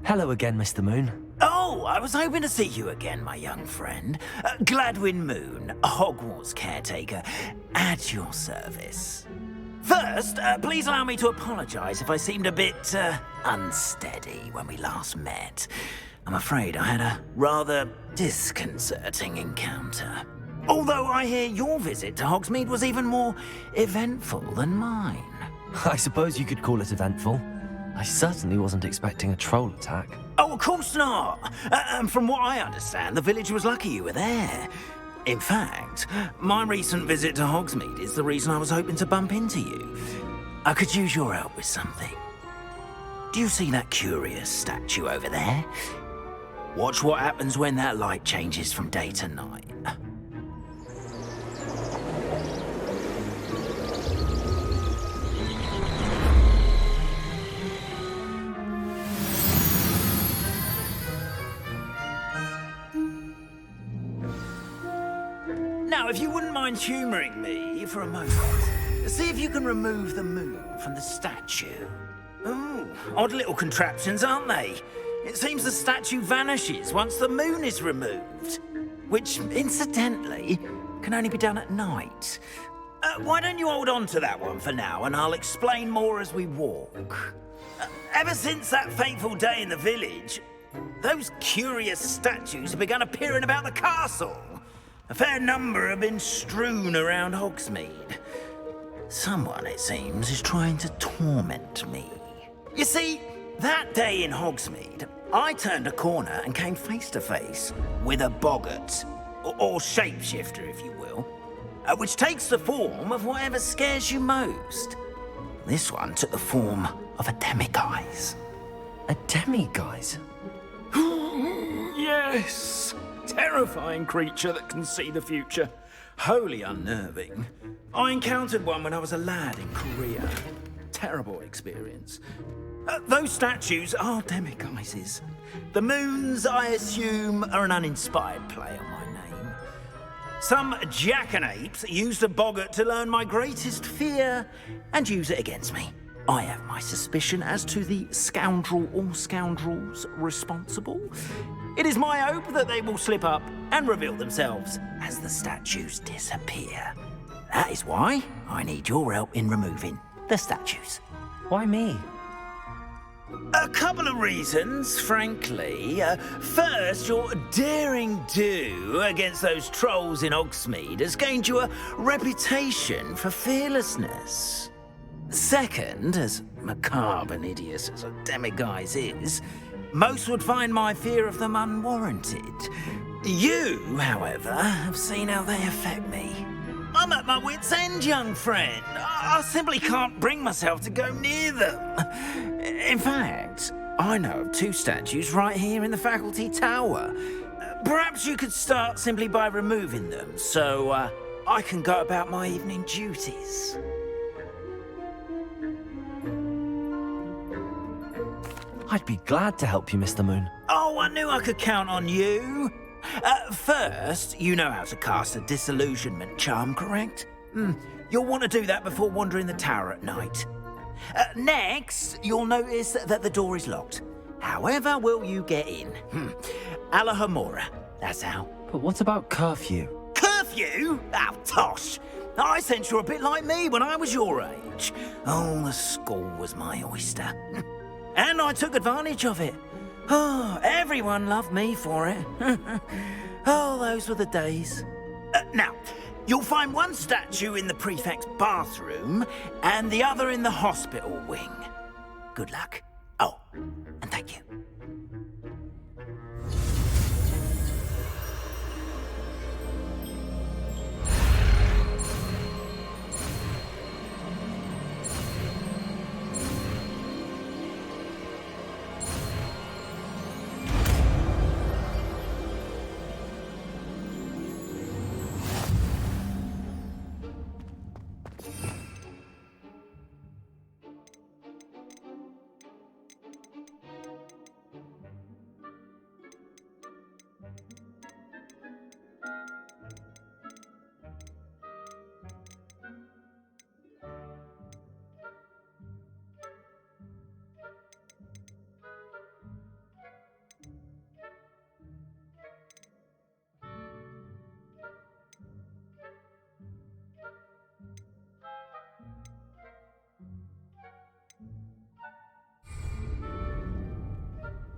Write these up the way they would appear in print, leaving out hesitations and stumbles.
Hello again, Mr. Moon. Oh, I was hoping to see you again, my young friend. Gladwin Moon, Hogwarts caretaker, at your service. First, please allow me to apologise if I seemed a bit unsteady when we last met. I'm afraid I had a rather disconcerting encounter. Although I hear your visit to Hogsmeade was even more eventful than mine. I suppose you could call it eventful. I certainly wasn't expecting a troll attack. Oh, of course not. And from what I understand, the village was lucky you were there. In fact, my recent visit to Hogsmeade is the reason I was hoping to bump into you. I could use your help with something. Do you see that curious statue over there? Watch what happens when that light changes from day to night. Now, if you wouldn't mind humouring me for a moment, see if you can remove the moon from the statue. Ooh, odd little contraptions, aren't they? It seems the statue vanishes once the moon is removed, which, incidentally, can only be done at night. Why don't you hold on to that one for now, and I'll explain more as we walk. Ever since that fateful day in the village, those curious statues have begun appearing about the castle. A fair number have been strewn around Hogsmeade. Someone, it seems, is trying to torment me. You see, that day in Hogsmeade, I turned a corner and came face to face with a boggart, or shapeshifter, if you will, which takes the form of whatever scares you most. This one took the form of a demiguise. A demiguise? Yes! Terrifying creature that can see the future. Wholly unnerving. I encountered one when I was a lad in Korea. Terrible experience. Those statues are demiguises. The moons, I assume, are an uninspired play on my name. Some jackanapes used a boggart to learn my greatest fear and use it against me. I have my suspicion as to the scoundrel or scoundrels responsible. It is my hope that they will slip up and reveal themselves as the statues disappear. That is why I need your help in removing the statues. Why me? A couple of reasons, frankly. First, your daring do against those trolls in Hogsmeade has gained you a reputation for fearlessness. Second, as macabre and hideous as a demiguise is, most would find my fear of them unwarranted. You, however, have seen how they affect me. I'm at my wit's end, young friend. I simply can't bring myself to go near them. In fact, I know of two statues right here in the faculty tower. Perhaps you could start simply by removing them, so I can go about my evening duties. I'd be glad to help you, Mr. Moon. Oh, I knew I could count on you. First, you know how to cast a disillusionment charm, correct? You'll want to do that before wandering the tower at night. Next, you'll notice that the door is locked. However will you get in? Alohamora, that's how. But what about curfew? Curfew? Oh, tosh. I sense you're a bit like me when I was your age. Oh, the school was my oyster. And I took advantage of it. Oh, everyone loved me for it. Oh, those were the days. Now, you'll find one statue in the prefect's bathroom and the other in the hospital wing. Good luck. Oh, and thank you.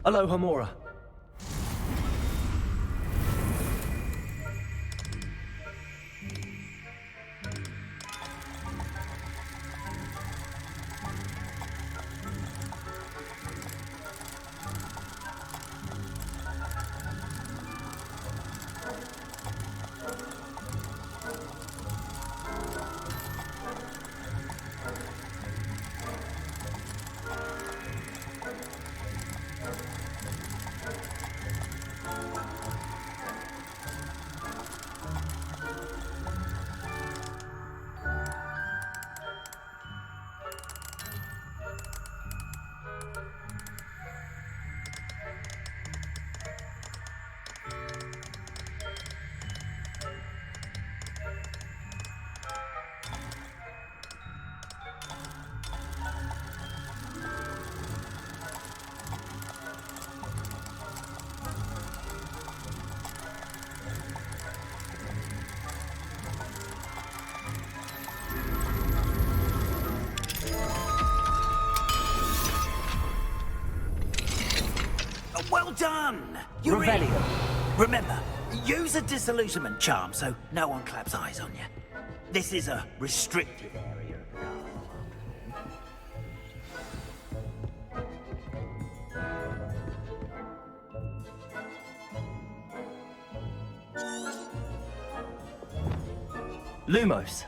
Alohamora. Well done! You're Revelio. in. Remember, use a disillusionment charm so no one claps eyes on you. This is a restricted area. Lumos.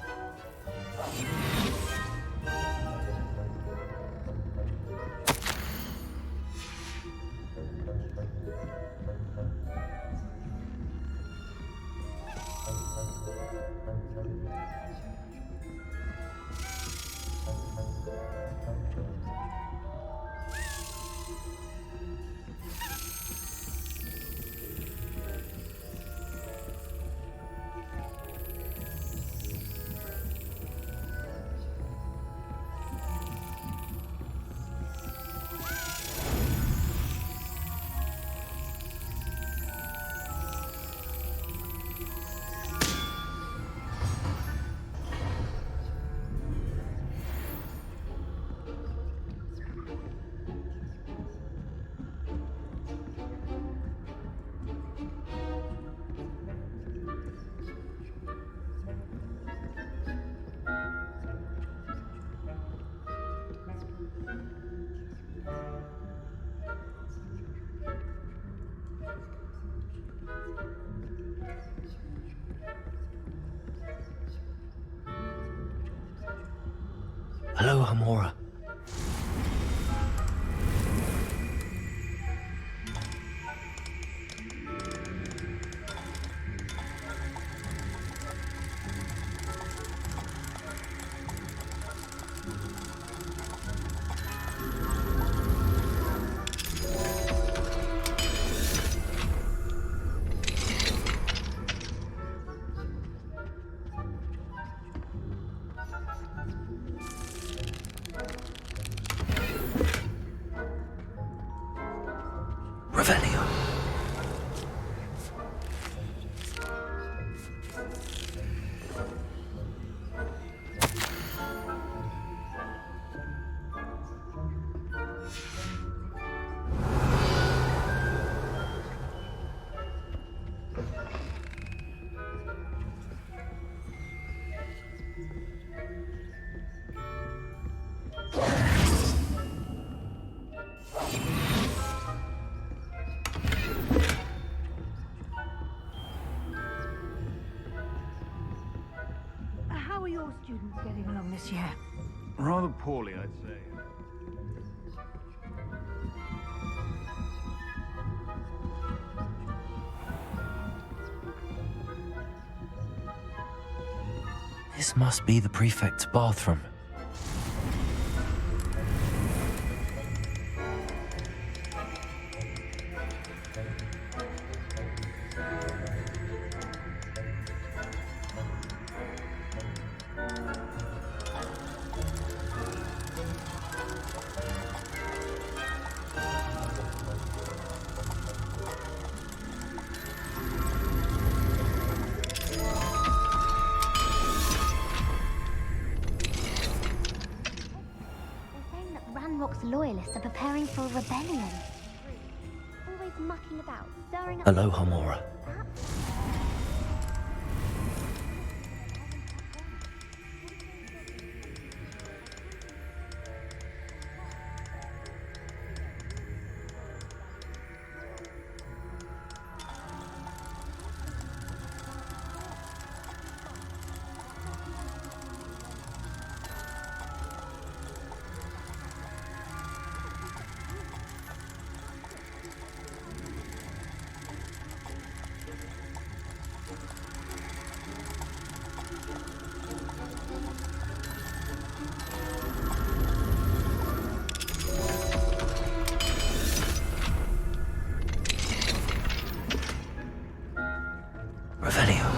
Alohamora. Revelio. How are your students getting along this year? Rather poorly, I'd say. This must be the prefect's bathroom. Loyalists are preparing for a rebellion. just mucking about, stirring up... Alohamora. Revelio.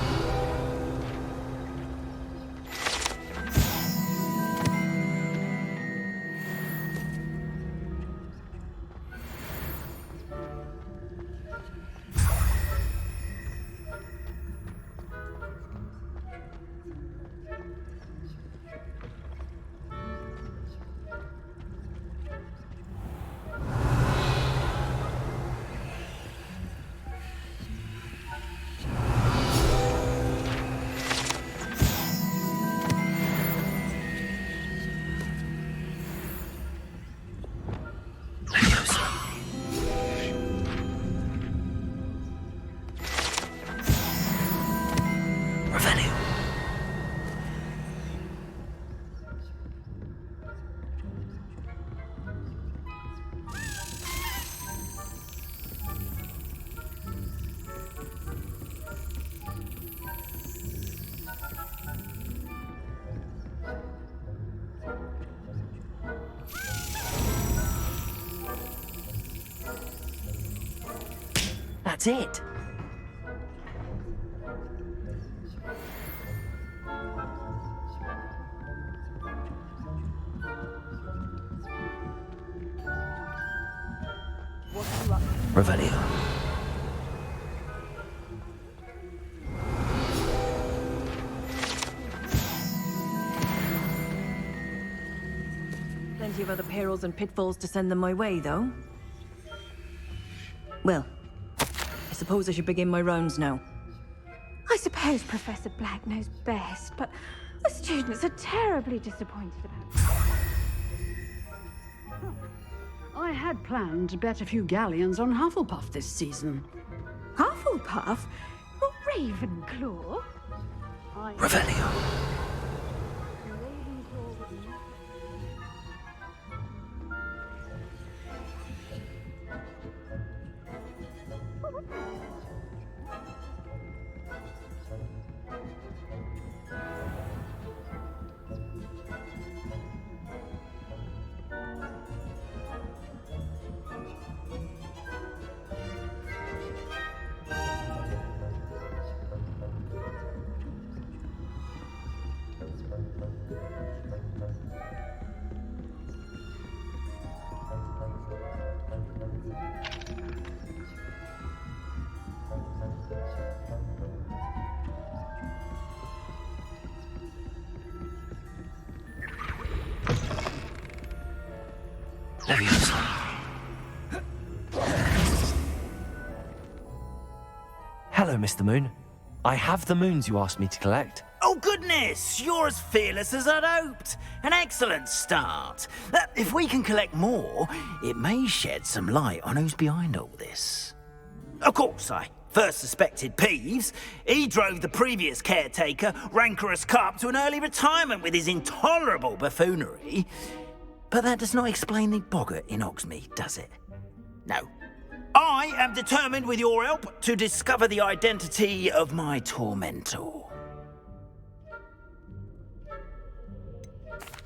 That's it. Revelio. Plenty of other perils and pitfalls to send them my way, though. Well, I suppose I should begin my rounds now. I suppose Professor Black knows best, but the students are terribly disappointed about it. I had planned to bet a few galleons on Hufflepuff this season. Hufflepuff? Not Ravenclaw? Revelio. Hello, Mr. Moon. I have the moons you asked me to collect. Oh, goodness! You're as fearless as I'd hoped. An excellent start. If we can collect more, it may shed some light on who's behind all this. Of course, I first suspected Peeves. He drove the previous caretaker, Rancorous Carp, to an early retirement with his intolerable buffoonery. But that does not explain the boggart in Hogsmeade, does it? No. I am determined, with your help, to discover the identity of my tormentor.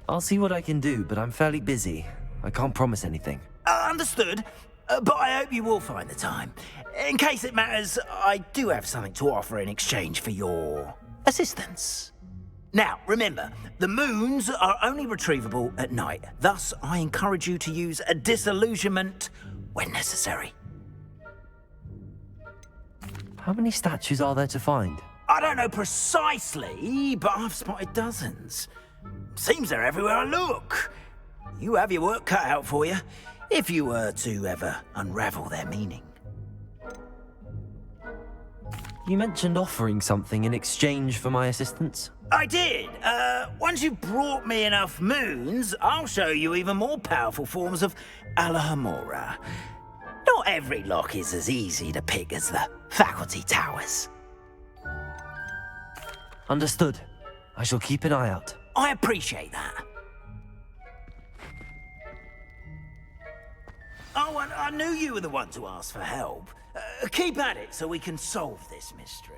I'll see what I can do, but I'm fairly busy. I can't promise anything. Understood, but I hope you will find the time. In case it matters, I do have something to offer in exchange for your assistance. Now, remember, the moons are only retrievable at night. Thus, I encourage you to use a disillusionment when necessary. How many statues are there to find? I don't know precisely, but I've spotted dozens. Seems they're everywhere I look. You have your work cut out for you, if you were to ever unravel their meaning. You mentioned offering something in exchange for my assistance. I did. Once you've brought me enough moons, I'll show you even more powerful forms of Alohamora. Not every lock is as easy to pick as the faculty towers. Understood. I shall keep an eye out. I appreciate that. Oh, and I knew you were the one to ask for help. Keep at it so we can solve this mystery.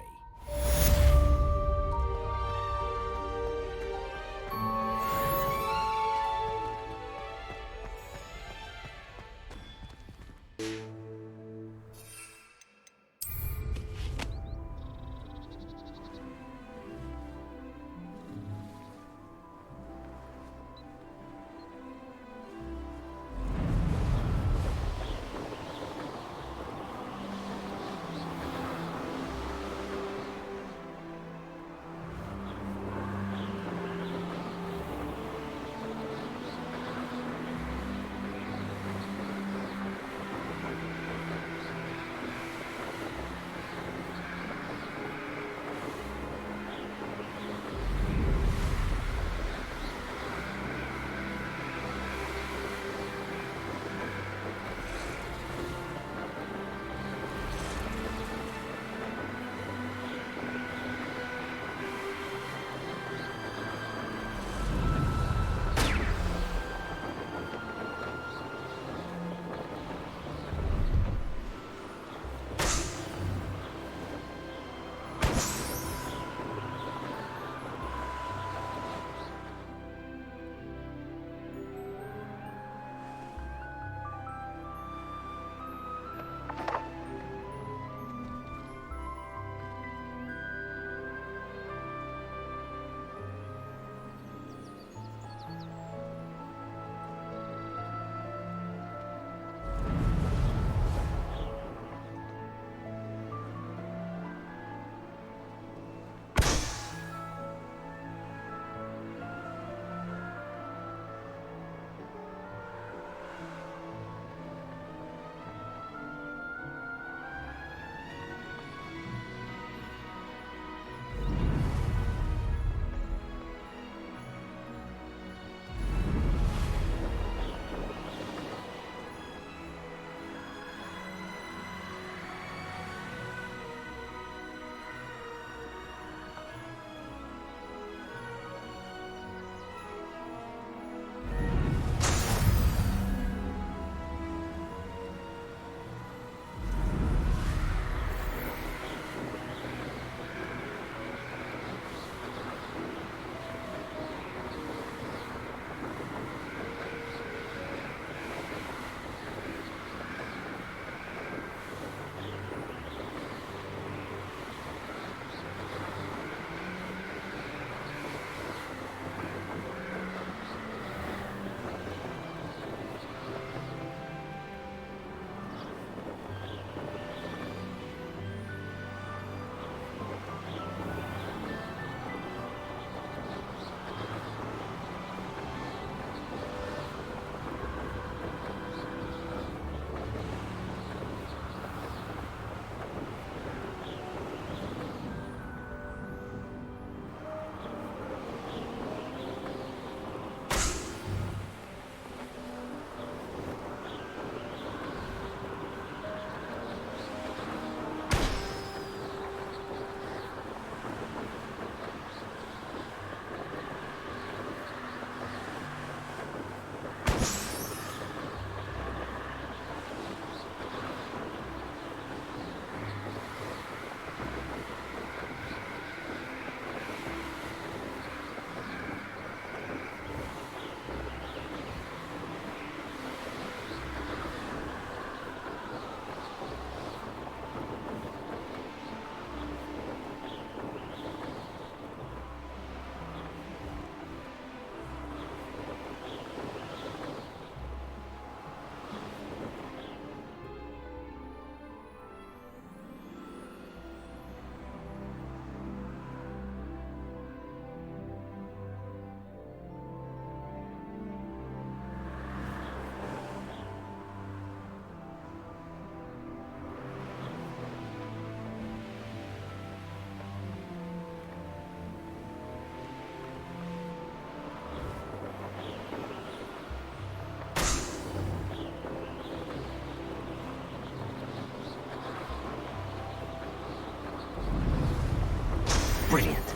Brilliant.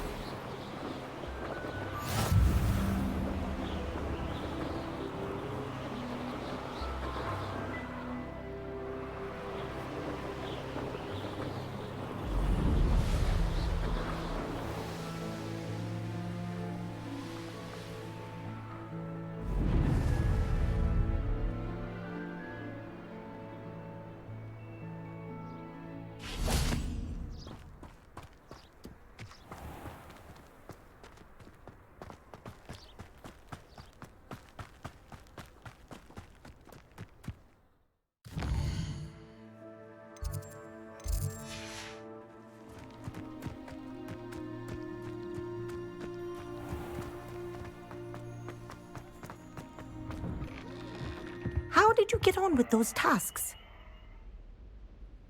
How did you get on with those tasks?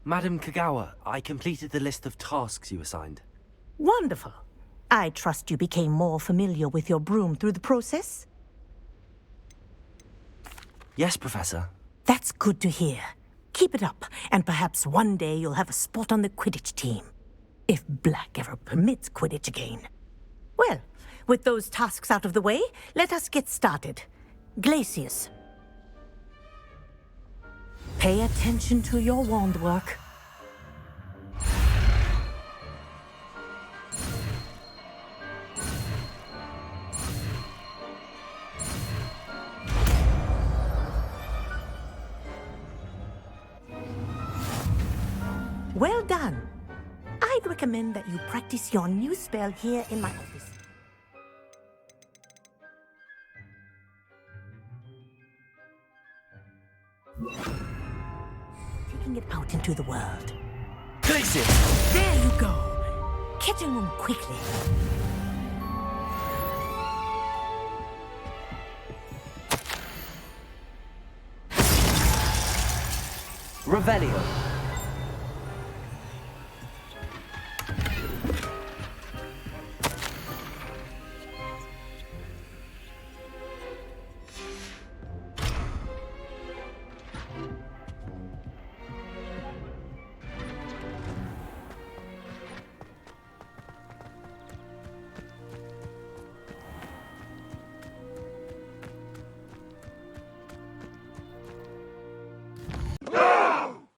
Madam Kagawa, I completed the list of tasks you assigned. Wonderful. I trust you became more familiar with your broom through the process? Yes, Professor. That's good to hear. Keep it up, and perhaps one day you'll have a spot on the Quidditch team. If Black ever permits Quidditch again. Well, with those tasks out of the way, let us get started. Glacius. Pay attention to your wand work. Well done. I'd recommend that you practice your new spell here in my office. Taking it out into the world. Glacius! There you go. Catching them quickly. Revelio.